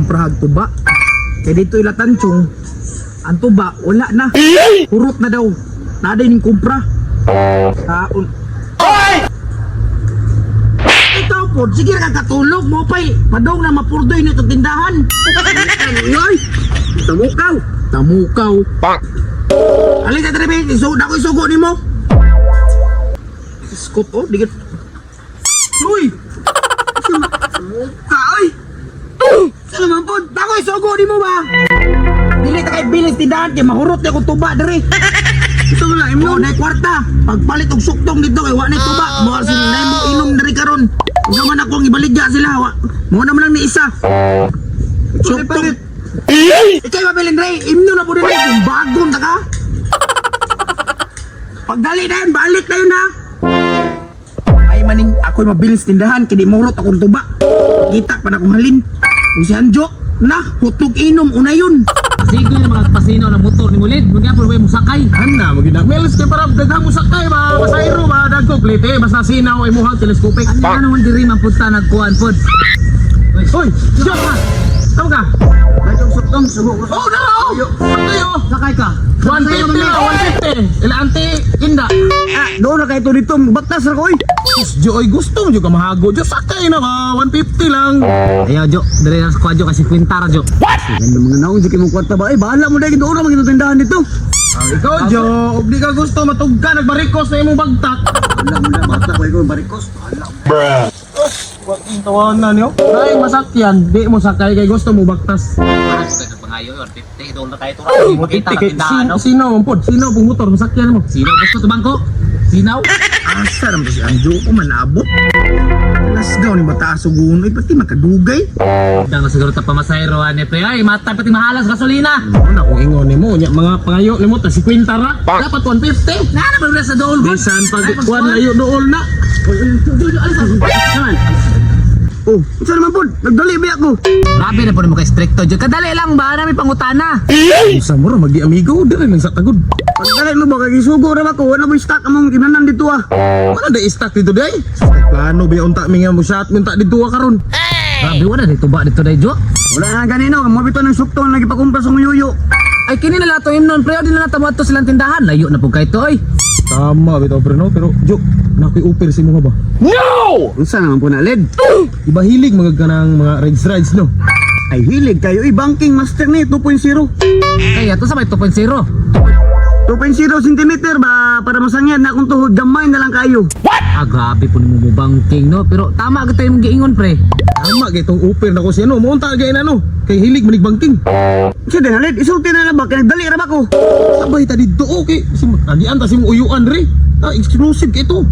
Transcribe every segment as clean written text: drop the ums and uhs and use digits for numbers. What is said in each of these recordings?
magkumprahag tuba. Kaya dito ilatansyong, ang tuba, wala na. Hurot na daw. Naday ning kumpra. Taon. Ikaw po, sige ka katulog mo pa'y. Padong na mapurdoy nito tindahan. Ay, tamukaw. Tamukaw. Alin ka tabi, ako isugo ni mo. Scoop, oh, digit. Uy! Tamuka, ay! Saan naman po? Ako isugo ni mo ba? Dili ta kay bilis tindahan kay mahurot na kong tuba dere. Ito mo lang, imno na kwarta. Pagpalit og suktong dito kay wa na tuba. Mo sila na mo inom dere karon. Ug man akong ibaligya sila. Mo na man lang ni isa. Suktong. Ikay mabilin dere, imno na po dere kung bagong ta ka. Pagdali na yan, balik na yun ha. Ay maning ako'y mabilis tindahan kay di mahurot akong tuba. Kita pa na akong halin. Kung si Anjo, na, hutog inom, una yun. Sige na mga pasino ng motor ni Mulid. Mga po mo sakay. Ana, magina. Melos kay para daghang mo sakay ba, masayro ba dagko plite basta sinaw ay muhang teleskopik. Ano man diri man punta nagkuan pod. Hoy, jo ka. Tama ka. Bagong suktong, sugo ko. Oh, no. Tayo. Sakay ka. 150. Ilanti inda. Doon na kayo ito dito, batas na ko eh. Jo ay gusto mo jo ka mahago. Jo sakay na ba, 150 lang. Ayaw Jo, diri na sa kwadyo kasi kwintara Jo. Ganda mga naong, sige mong kwarta ba? Eh, bahala mo dahil doon na mga tindahan dito. Ikaw Jo, ug di ka gusto matugka nagbarikos na imong bagtak. Bahala mo na, bata ko ikaw, barikos. Bahala mo. What ang tawanan niyo? Ay masakyan, di mo sakay kay gusto mo baktas. Pangayo 150 doon na tayo tura. Makita lang tindahan no. Sino ang pod? Sino ang motor masakyan mo? Sino gusto tumangko? Sinaw? Asa naman si Anjo ko, manabot. Lasgaw ni bata sugun, ay pati makadugay. Dang na siguro ta pamasayro ani pre. Ay mata pati mahalas gasolina. Ano kung ingon nimo nya mga pangayo nimo ta 50 ra. Dapat 150. Na ba sa dool ko? Bisan pag kuan layo dool na. Naman. Oh, saan naman po? Nagdali ba ako? Grabe na po mo kay stricto Jo. Kadali lang ba nami pangutana? Sa mura magdi amigo dili nang sa tagod. Pagdali mo ba, kay sugo rin ako, wala mo yung stock among kinanan dito ah. Wala da stock dito day. Plano ba unta mi nga mo shot minta dito karon. Grabe wala dito ba dito day Jo? Wala na ganino, mabito ng suktong, nagpakumpa sa nguyuyo. Ay kini na lato imnon pre, di na nato silang tindahan. Layo na po kay to ay. Tama bitaw pre no, pero Jo, nakoy upir si mo ba? Unsa naman po na, Led? Iba hilig mga kanang mga rides no. Ay, hilig kayo, banking master ni 2.0. Kaya to sa may 2.0. 2.0 cm ba, para masangyan na akong tuhod, gamay na lang kayo. Ah, grabe po ni mo banking no. Pero tama ka tayo mong giingon pre. Tama kay tong upir na ko siya no, muunta gay na no. Kay hilig manig banking. Siya din, Led, isulti na lang ba, kaya nagdali ra ba ko? Sabay ta dito okay. Kasi nagian ta si mo uyuan re. Ah, exclusive kay ito.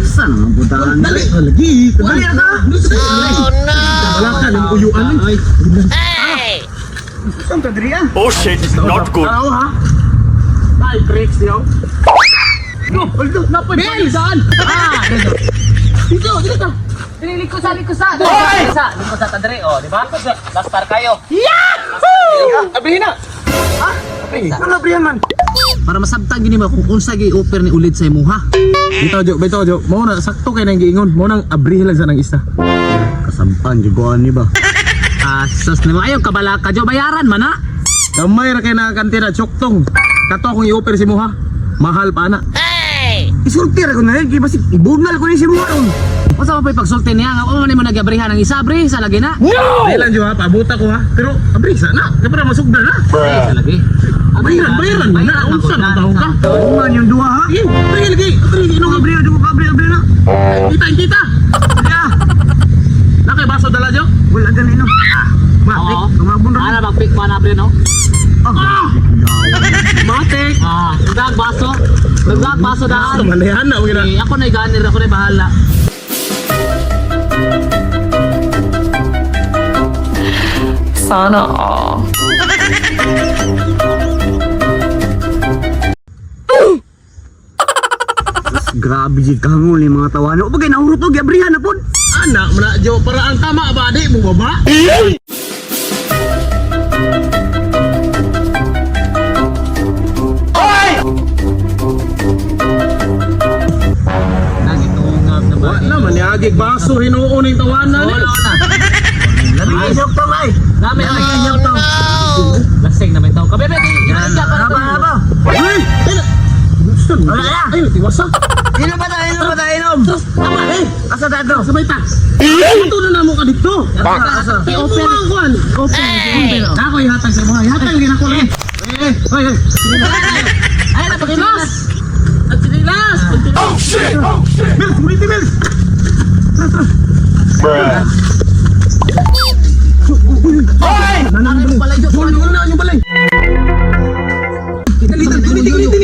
Asa naman po tahan? Dali, lagi. Dali na ka? Wala ka ng uyuan eh. Saan ka, Dri ah? Oh shit, not good. Tao ha. Ay, breaks niyo. No, hold na po. Saan? Ah, Dito, dito. likusa. Likusa ta dire oh, di ba? Lastar kayo. Abrihin na. Ano, Brian man? Para masabtang gini ba kung unsa gi offer ni ulit sa imo ha. Bitaw Jo. Mo na sakto kay nang giingon. Mo nang abrihin lang sa nang isa. Kasampan, jugoan ni ba? Asas ni mo ayo kabalaka Jo bayaran man ha. Kamay ra kay na kantina choktong. Kato akong i-offer si mo ha. Mahal pa na. Isulti ra ko na, Led, kaya basi ibungal ko ni si Muaron. Unsa man pay pagsulti niya nga man mo nagabrihan ang isa abri sa lagi na. Dahil lang Jo ha, pabuta ko ha. Pero abri sana. Kapag masugda na. Sa lagi. Bayaran mo na. Unsa na taong ka? Bungan yung duha ha? Sige, abri lagi. Abri, Ano, abri na? Kita. Kaya, Nakay baso dala Jo. wala ganino. Matik, kumabon ra. Ana magpick pa na abri no. Matik. Nagdag baso daan. Malihan na mo gina. Eh, ako na ganir, ako na bahala. Sana all. Grabe jid kahangol ni mga tawano. O bagay nahurot og abrihan na pod. Anak mo na Jo, para ang tama ba di mo baba? Nagitungab na ba? Wala man niagig baso hinuon ning tawanan. Wala na. suktong ay. Dami Dami ay. kay suktong. Lasing na may tao. Kabebe, Yan, apa. Ay! Wala na. Ay, tiwasak. Inom pa tayo, inom. Asa tayo? Sabay ta. Ito na namo ka dito. Asa? I-open ang kuan. Open. Ako ihatag sa mga. Ihatag din ako eh. Hoy. Ay, napakilas. At sinilas. Oh shit. Mel, kumiti Mel. Ano pala yun? Wala yung balay.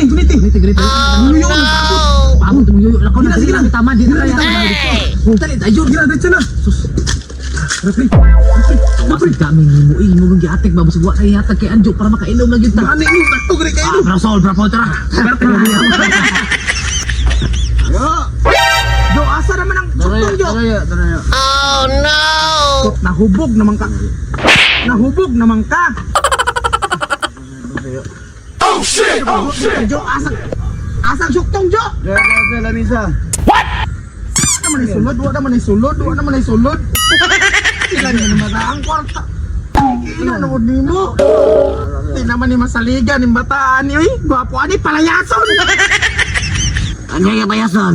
Guniti. Pagod, tumuyoyo lang ko na. Sige lang, tama din na kaya. Dali, ayun, diretso na. Masig kami ni mo. Mo kong giatik ba? Basig wa kay hatag kay Anjo para makainom lang yun ta. Mani mo, katog rin kayo. Brasol, brapol, tara. Jo, asa naman ang suktong, Jo? Nahubog naman ka. Oh shit! Jo, asang suktong, Jo? What? Wala naman ay sulod. Sila niya naman ang kwarta. Ino naman ni mo. Di naman ni masaligan ni bataan ni. Gwapo ani palayason. Ano yung bayasan?